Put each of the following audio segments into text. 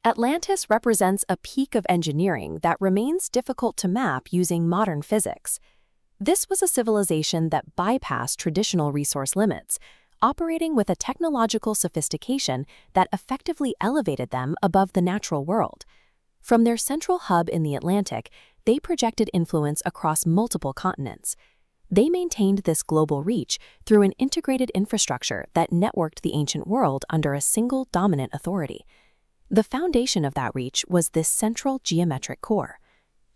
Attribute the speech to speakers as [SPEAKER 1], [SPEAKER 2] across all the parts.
[SPEAKER 1] Atlantis represents a peak of engineering that remains difficult to map using modern physics. This was a civilization that bypassed traditional resource limits, operating with a technological sophistication that effectively elevated them above the natural world. From their central hub in the Atlantic, they projected influence across multiple continents. They maintained this global reach through an integrated infrastructure that networked the ancient world under a single dominant authority. The foundation of that reach was this central geometric core.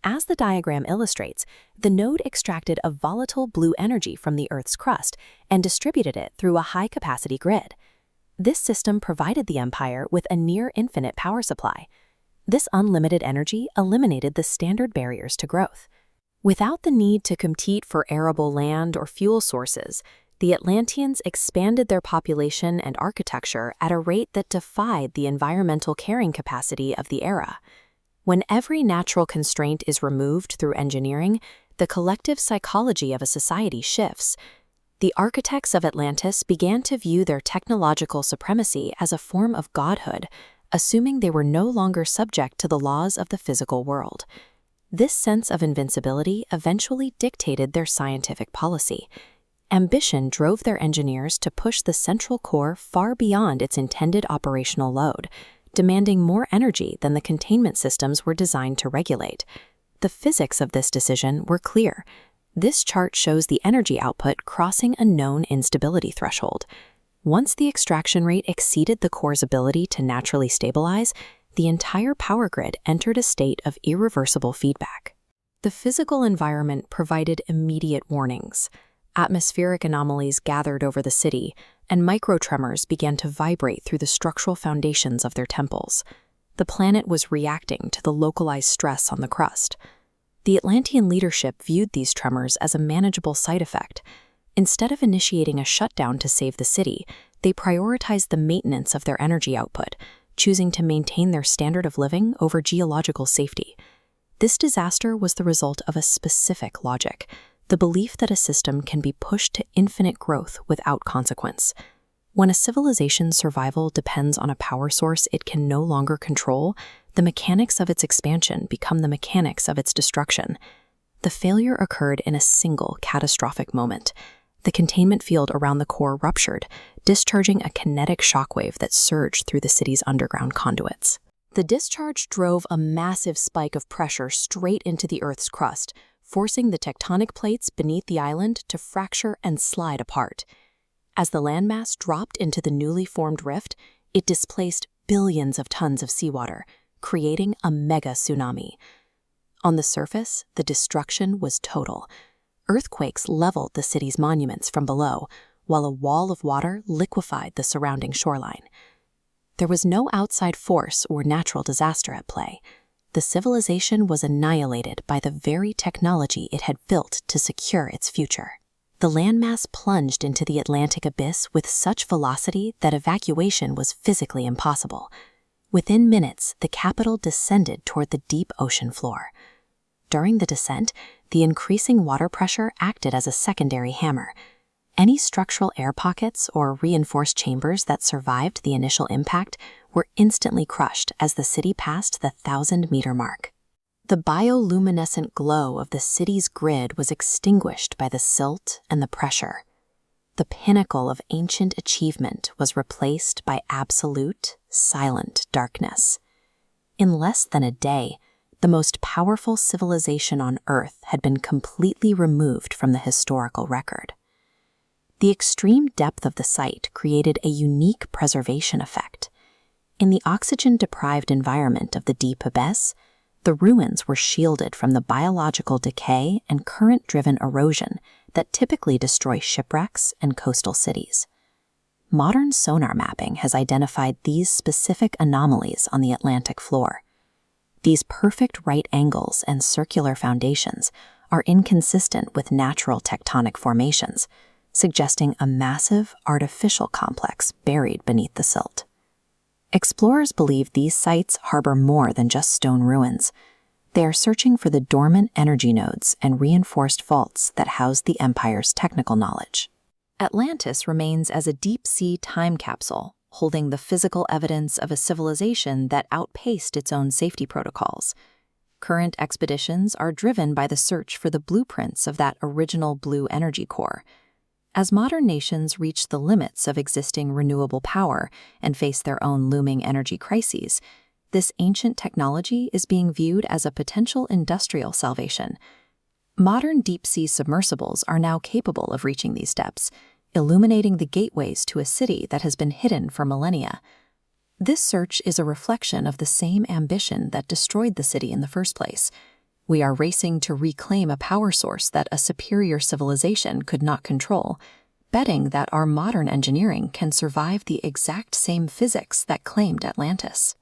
[SPEAKER 1] As the diagram illustrates, the node extracted a volatile blue energy from the Earth's crust and distributed it through a high-capacity grid. This system provided the empire with a near-infinite power supply. This unlimited energy eliminated the standard barriers to growth. Without the need to compete for arable land or fuel sources, the Atlanteans expanded their population and architecture at a rate that defied the environmental carrying capacity of the era. When every natural constraint is removed through engineering, the collective psychology of a society shifts. The architects of Atlantis began to view their technological supremacy as a form of godhood, assuming they were no longer subject to the laws of the physical world. This sense of invincibility eventually dictated their scientific policy. Ambition drove their engineers to push the central core far beyond its intended operational load, demanding more energy than the containment systems were designed to regulate. The physics of this decision were clear. This chart shows the energy output crossing a known instability threshold. Once the extraction rate exceeded the core's ability to naturally stabilize, the entire power grid entered a state of irreversible feedback. The physical environment provided immediate warnings. Atmospheric anomalies gathered over the city, and microtremors began to vibrate through the structural foundations of their temples. The planet was reacting to the localized stress on the crust. The Atlantean leadership viewed these tremors as a manageable side effect. Instead of initiating a shutdown to save the city, they prioritized the maintenance of their energy output, choosing to maintain their standard of living over geological safety. This disaster was the result of a specific logic: the belief that a system can be pushed to infinite growth without consequence. When a civilization's survival depends on a power source it can no longer control, the mechanics of its expansion become the mechanics of its destruction. The failure occurred in a single catastrophic moment. The containment field around the core ruptured, discharging a kinetic shockwave that surged through the city's underground conduits. The discharge drove a massive spike of pressure straight into the Earth's crust, forcing the tectonic plates beneath the island to fracture and slide apart. As the landmass dropped into the newly formed rift, it displaced billions of tons of seawater, creating a mega tsunami. On the surface, the destruction was total. Earthquakes leveled the city's monuments from below, while a wall of water liquefied the surrounding shoreline. There was no outside force or natural disaster at play. The civilization was annihilated by the very technology it had built to secure its future. The landmass plunged into the Atlantic abyss with such velocity that evacuation was physically impossible. Within minutes, the capital descended toward the deep ocean floor. During the descent, the increasing water pressure acted as a secondary hammer. Any structural air pockets or reinforced chambers that survived the initial impact were instantly crushed as the city passed the 1,000-meter mark. The bioluminescent glow of the city's grid was extinguished by the silt and the pressure. The pinnacle of ancient achievement was replaced by absolute, silent darkness. In less than a day, the most powerful civilization on Earth had been completely removed from the historical record. The extreme depth of the site created a unique preservation effect. In the oxygen-deprived environment of the deep abyss, the ruins were shielded from the biological decay and current-driven erosion that typically destroy shipwrecks and coastal cities. Modern sonar mapping has identified these specific anomalies on the Atlantic floor. These perfect right angles and circular foundations are inconsistent with natural tectonic formations, suggesting a massive, artificial complex buried beneath the silt. Explorers believe these sites harbor more than just stone ruins. They are searching for the dormant energy nodes and reinforced faults that house the Empire's technical knowledge. Atlantis remains as a deep-sea time capsule, holding the physical evidence of a civilization that outpaced its own safety protocols. Current expeditions are driven by the search for the blueprints of that original blue energy core. As modern nations reach the limits of existing renewable power and face their own looming energy crises, this ancient technology is being viewed as a potential industrial salvation. Modern deep-sea submersibles are now capable of reaching these depths, illuminating the gateways to a city that has been hidden for millennia. This search is a reflection of the same ambition that destroyed the city in the first place. We are racing to reclaim a power source that a superior civilization could not control, betting that our modern engineering can survive the exact same physics that claimed Atlantis.